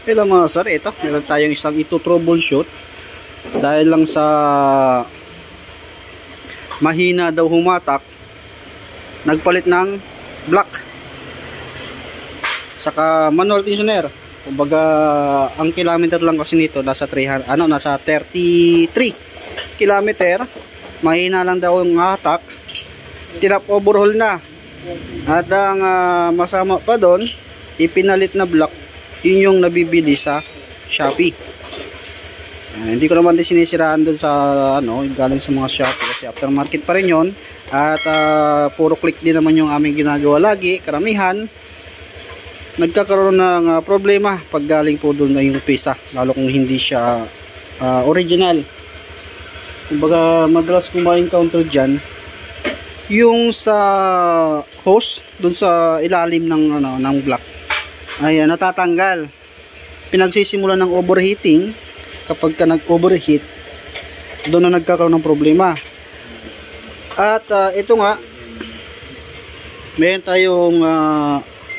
Hello mga sir, ito meron tayong isang ito-troubleshoot dahil lang sa mahina daw humatak, nagpalit ng block saka manual tensioner. Kumbaga ang kilometer lang kasi nito nasa 33 kilometer. Mahina lang daw yung hatak, tinap overhaul na, at ang masama pa doon, ipinalit na block. Yun yung nabibili sa Shopee. Hindi ko naman din sinisiraan doon sa galing sa mga Shopee kasi aftermarket pa rin yun. At puro click din naman yung aming ginagawa lagi. Karamihan nagkakaroon ng problema pag galing po doon na yung pisa, lalo kung hindi siya original. Kumbaga madalas kong ma-encounter dyan yung sa hose doon sa ilalim ng block ay natatanggal. Pinagsisimula ng overheating. Kapag ka nag-overheat, doon na nagkakaroon ng problema. At ito nga, mayroon tayong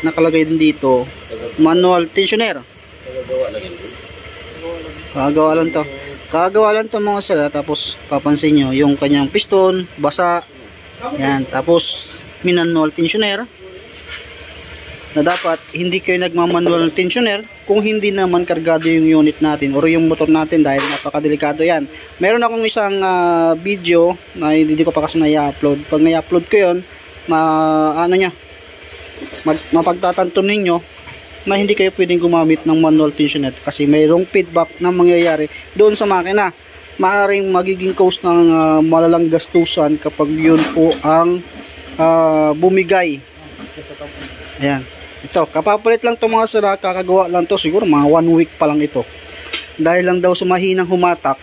nakalagay din dito, manual tensioner. Kagawa lang to mga sila. Tapos papansin nyo yung kanyang piston basa. Yan. Tapos manual tensioner na dapat hindi kayo nagmamanual ng tensioner kung hindi naman kargado yung unit natin or yung motor natin, dahil napakadelikado yan. Meron akong isang video na hindi ko pa kasi na-upload. Pag na-upload ko yun, mapagtatanto ninyo na hindi kayo pwedeng gumamit ng manual tensioner kasi mayroong feedback na mangyayari doon sa makina. Maaaring magiging cause ng malalang gastusan kapag yun po ang bumigay. Ayan. Ito, kapapalit lang to mga sira, kakagawa lang to, siguro mga 1 week pa lang ito. Dahil lang daw sa mahinang humatak,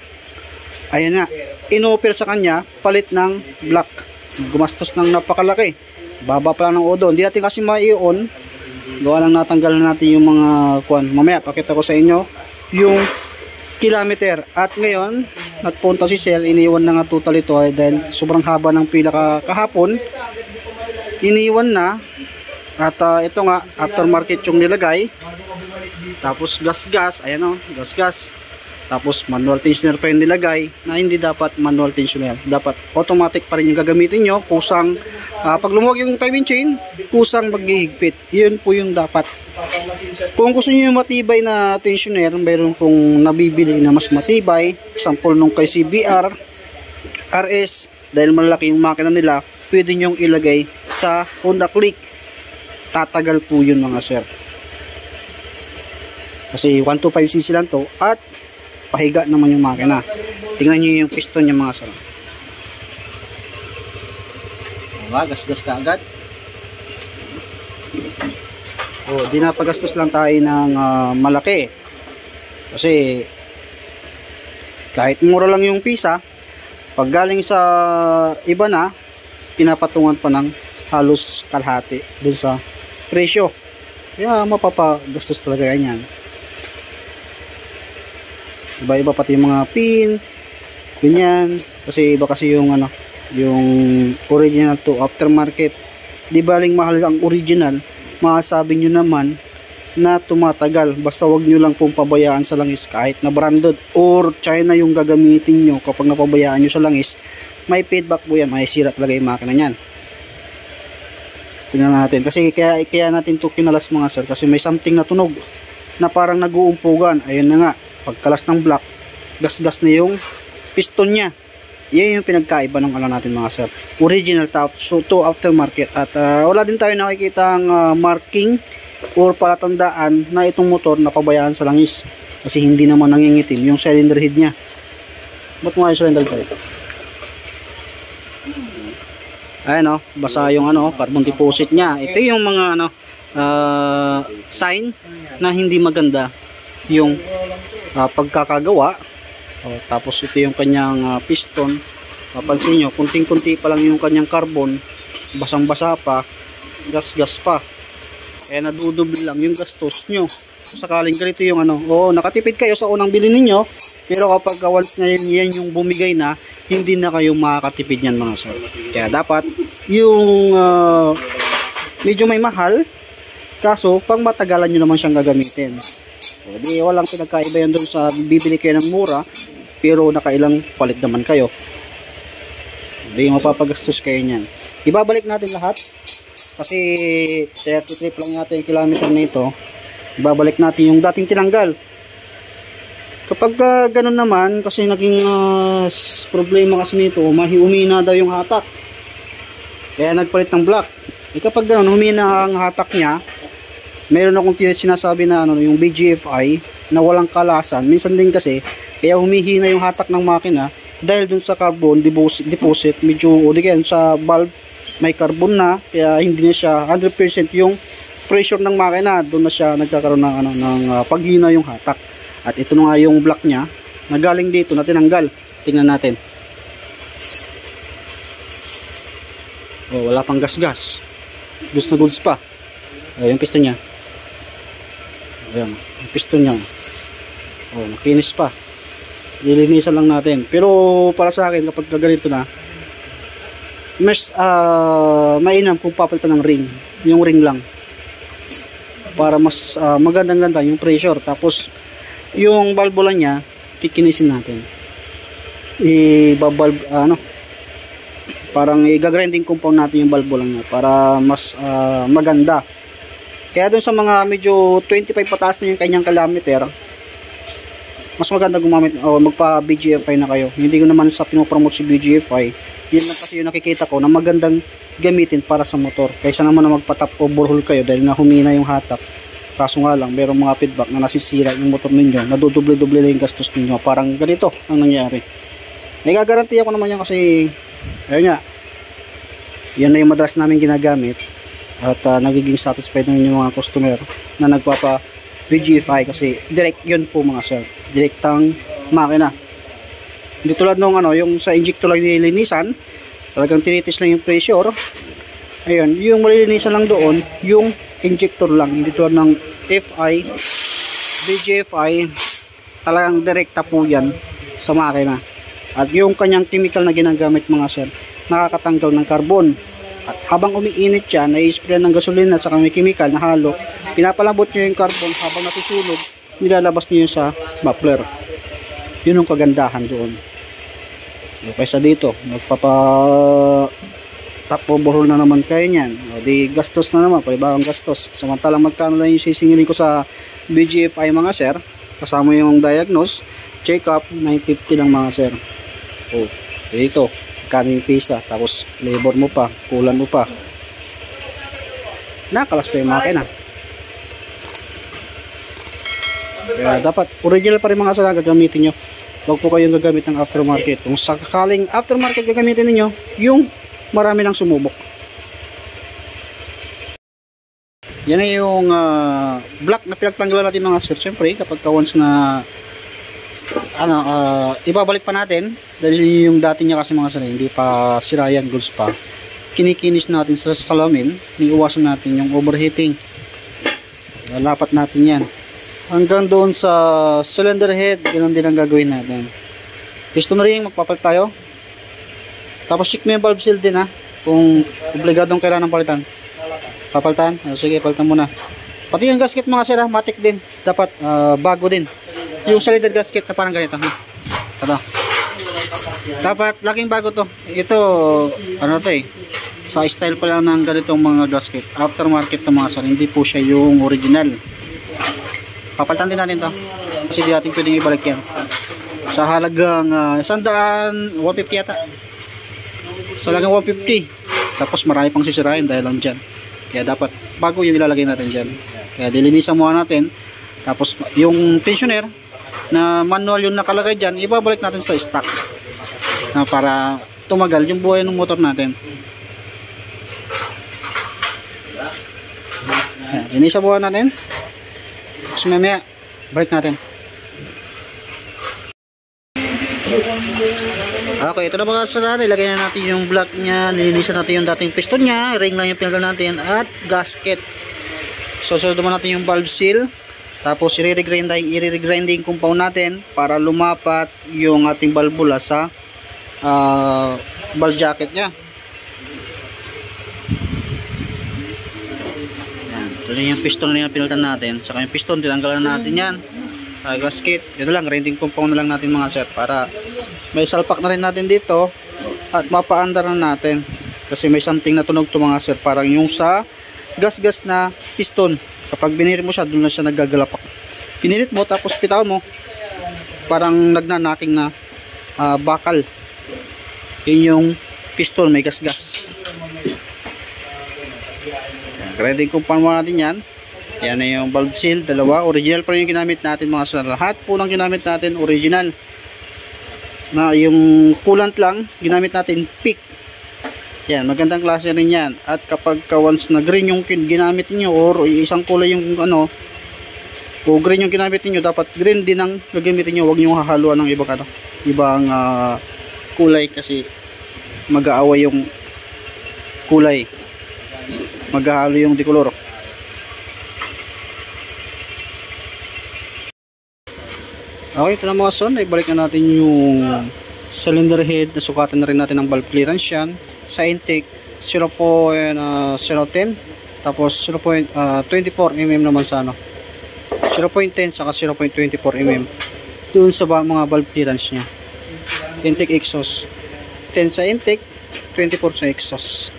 ayan nga, in-offer sa kanya, palit ng block. Gumastos ng napakalaki. Baba pa lang ng odo. Hindi natin kasi mai-on. Gawa lang natanggal na natin yung mga kuwan. Mamaya, pakita ko sa inyo yung kilometer. At ngayon, nagpunta si sir, iniwan na nga total ito dahil sobrang haba ng pila kahapon. Iniwan na. At ito nga, aftermarket yung nilagay. Tapos gas-gas, ayan o, gas-gas. Tapos manual tensioner pa yung nilagay, na hindi dapat manual tensioner. Dapat automatic pa rin yung gagamitin nyo. Kusang, pag lumuwag yung timing chain, kusang maghihigpit. Yun po yung dapat. Kung gusto nyo yung matibay na tensioner, mayroon pong nabibili na mas matibay. Example nung kay CBR, RS, dahil malaki yung makina nila, pwede nyong ilagay sa Honda Click. Tatagal po yun mga sir. Kasi 125cc lang to at pahiga naman yung makina. Tingnan nyo yung piston niya mga sir. Gas-gas ka agad. Di na pagastos lang tayo ng malaki. Kasi kahit mura lang yung pisa, pag galing sa iba na, pinapatungan pa ng halos kalahati dun sa presyo. Kaya mapapagastos talaga yan. Iba-iba pati yung mga pin, ganyan. Kasi iba kasi yung yung original to aftermarket. Di baling mahal ang original, masasabi nyo naman na tumatagal. Basta wag nyo lang pong pabayaan sa langis. Kahit na branded or China yung gagamitin nyo, kapag napabayaan nyo sa langis, may feedback po yan. May sira talaga yung makina nyan. Tingnan natin. Kasi kaya natin ito kinalas mga sir. Kasi may something na tunog na parang nag-uumpugan. Ayun na nga. Pagkalas ng block, gas-gas na yung piston niya. Yan yung pinagkaiba ng natin mga sir. Original to aftermarket. At wala din tayo nakikita ang marking or palatandaan na itong motor napabayaan sa langis. Kasi hindi naman nangingitim yung cylinder head niya. Ba't nga yung cylinder head? Ayan basa yung carbon deposit niya. Ito yung mga sign na hindi maganda yung pagkakagawa. Tapos ito yung kanyang piston. Papansin nyo, kunting-kunti pa lang yung kanyang carbon. Basang-basa pa, gas-gas pa. Kaya nadudubli lang yung gastos nyo. Sakaling ganito yung nakatipid kayo sa unang bilhin niyo, pero kapag once na yan yung bumigay na, hindi na kayo makakatipid yan mga sir. Kaya dapat yung medyo may mahal Kaso, pang matagalan nyo naman siyang gagamitin. O, di walang pinagkaiba yan doon sa bibili kayo ng mura, pero nakailang palit naman kayo. Hindi mapapagastos kayo niyan. Ibabalik natin lahat. Kasi 30 trip lang yata yung kilometer na ito. Ibabalik natin yung dating tinanggal. Kapag ganun naman, kasi naging problema kasi nito, humina daw yung hatak. Kaya nagpalit ng block. Kapag ganun, humina ang hatak niya, meron akong sinasabi na yung BGFI na walang kalasan. Minsan din kasi, kaya humihina yung hatak ng makina dahil dun sa carbon deposit medyo, o di kaya sa valve may carbon na, kaya hindi na siya 100% yung pressure ng makina. Doon na siya nagkakaroon ng paghina yung hatak. At ito na nga yung block niya na galing dito na tinanggal. Tingnan natin. Oh, wala pang gas-gas. Goods na goods pa. Yung piston niya. Ayan, yung piston niya. Oh, nakinis pa. Lilinisan lang natin. Pero para sa akin, kapag ganito na, mas mainam kung papalitan ng ring. Yung ring lang. Para mas magandang-ganda yung pressure. Tapos, yung valvula niya, kikinisin natin. Parang i-grinding compound natin yung valvula niya para mas maganda. Kaya dun sa mga medyo 25 pataas na yung kanyang kilometer, mas maganda gumamit o magpa BGFI na kayo. Hindi ko naman sa pinopromote si BGFI. Yun lang kasi yung nakikita ko na magandang gamitin para sa motor. Kaysa naman na magpa-top overhaul kayo dahil nga humina yung hatak. Kaso nga lang, mayroong mga feedback na nasisira yung motor ninyo. Nadudoble-doble na yung gastos ninyo. Parang ganito ang nangyari. Nagagarantiya ko naman yan kasi, ayun nga, yan na yung madalas namin ginagamit. At nagiging satisfied na yung mga customer na nagpapa BGFI kasi direct yun po mga sir, direktang makina. Hindi tulad nung yung sa injector lang nilinisan, talagang tinitis lang yung pressure. Ayun, yung malilinisan lang doon yung injector lang, hindi tulad ng FI BGFI, talagang direkta po yan sa makina. At yung kanyang chemical na ginagamit mga sir, nakakatanggal ng carbon. At habang umiinit siya, na-spray ng gasolina at saka may chemical na halo, pinapalambot nyo yung carbon habang natusunog, nilalabas nyo yun sa muffler. Yun ang kagandahan doon. Kaysa dito, magpapa top overhaul na naman kayo nyan. O di gastos na naman, palibawang gastos. Samantalang magkano lang yung sisingilin ko sa BGFI mga sir, kasama yung diagnose, check up, 950 lang mga sir. O, dito, kaming pisa, tapos labor mo pa, kulan mo pa, nakalas pa yung makina. Kaya dapat original pa rin mga sala gagamitin nyo. Huwag po kayong gagamit ng aftermarket. Kung sakaling aftermarket gagamitin niyo, yung marami nang sumubok. Yan ay yung block na pinagtanggalan natin mga sir. Siyempre kapag once na ibabalik pa natin dahil yung dati niya kasi mga sir hindi pa sira yan, goods pa, kinikinis natin sa salamin, iiwasan natin yung overheating. Lapat natin yan hanggang doon sa cylinder head. Ganoon din ang gagawin natin. Piston ring magpapalit tayo, tapos check mo yung valve seal din kung obligadong kailangan palitan, papalitan. Sige, palitan muna. Pati yung gasket mga sir, matic din dapat, bago din yung cylinder gasket na parang ganito. Ito. Dapat laging bago to. Ito, to sa style pa lang ng ganitong mga gasket. Aftermarket to mga sir. Hindi po siya yung original. Papalitan din natin to. Kasi di natin pwedeng ibalik yan. Sa halagang 100, 150 yata. Sa halagang 150. Tapos marami pang sisirain dahil lang dyan. Kaya dapat bago yung ilalagay natin dyan. Kaya dilinisan muna natin. Tapos yung tensioner na manual yung nakalagay dyan, ibabalik natin sa stock na para tumagal yung buhay ng motor natin. Inisa buhay natin, tapos mamaya balik natin. Okay, ito na mga sir, ilagay na natin yung block nya, nilinisan natin yung dating piston nya, ring lang yung pinatanggal natin, at gasket. So sunod naman natin yung valve seal. Tapos i-regrinding compound natin para lumapat yung ating valvula sa valve jacket nya. So yung piston na pinalitan natin, saka yung piston tinanggalan natin yan, gasket. Ito lang, renting compound na lang natin mga sir, para may salpak na rin natin dito at mapaandar na natin. Kasi may something na tunog to mga sir, parang yung sa gas-gas na piston. Kapag binirit mo siya, doon na siya naggagalapak. Pinirit mo, tapos pitawan mo, parang nagnanaking na bakal. Yun yung piston, may gas-gas. Ready compound mo natin yan. Yan na yung valve seal, dalawa. Original pa rin yung ginamit natin mga sir. Lahat po ng ginamit natin original. Na yung coolant lang, ginamit natin PIC. Yan, magandang klase rin yan. At kapag once na green yung ginamit niyo or isang kulay yung ano, o green yung ginamit niyo, dapat green din ang gagamitin niyo. Huwag niyo hahaluan ng ibang kulay kasi mag-aaway yung kulay. Maghahalo yung decolor. Okay, ito na mga son, ibalik na natin yung cylinder head. Nasukatan na rin natin ang valve clearance yan. Sa intake 0.010, tapos 0.24 mm naman sa ano, 0.10 saka 0.24 mm doon sa mga valve clearance nya. Intake exhaust 10 sa intake, 24 sa exhaust.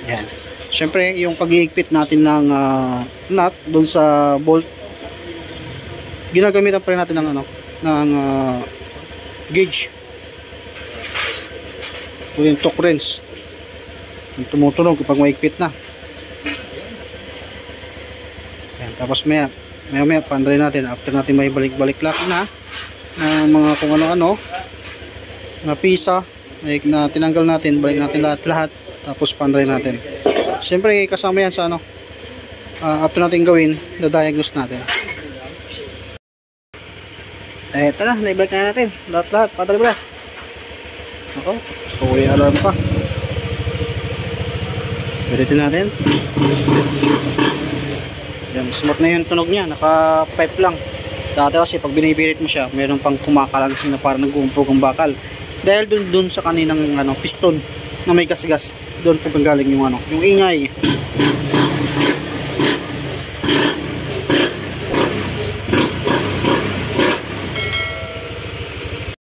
Yan. Siyempre, yung pag-iigpit natin ng nut doon sa bolt, ginagamitan pa rin natin ng ano, ng gauge o yung torque wrench, yung tumutunog kapag maigpit na. Yan. Tapos maya paandarin natin after natin may balik-balik lock na mga kung ano-ano na pisa na tinanggal natin, balik natin lahat tapos paandarin natin. Siyempre kasama yan sa ano, after natin gawin, na-diagnose natin. Eto na, naibalik na natin lahat, padali ba? Ako, uwi alarm pa. Beritin natin. Yan, smooth na yung tunog niya, naka pipe lang. Dati kasi pag binibirit mo siya, mayroon pang kumakalansing na parang nag-uumpog ang bakal. Dahil dun sa kaninang ano, piston na may gas-gas, doon po galing yung ano, yung ingay.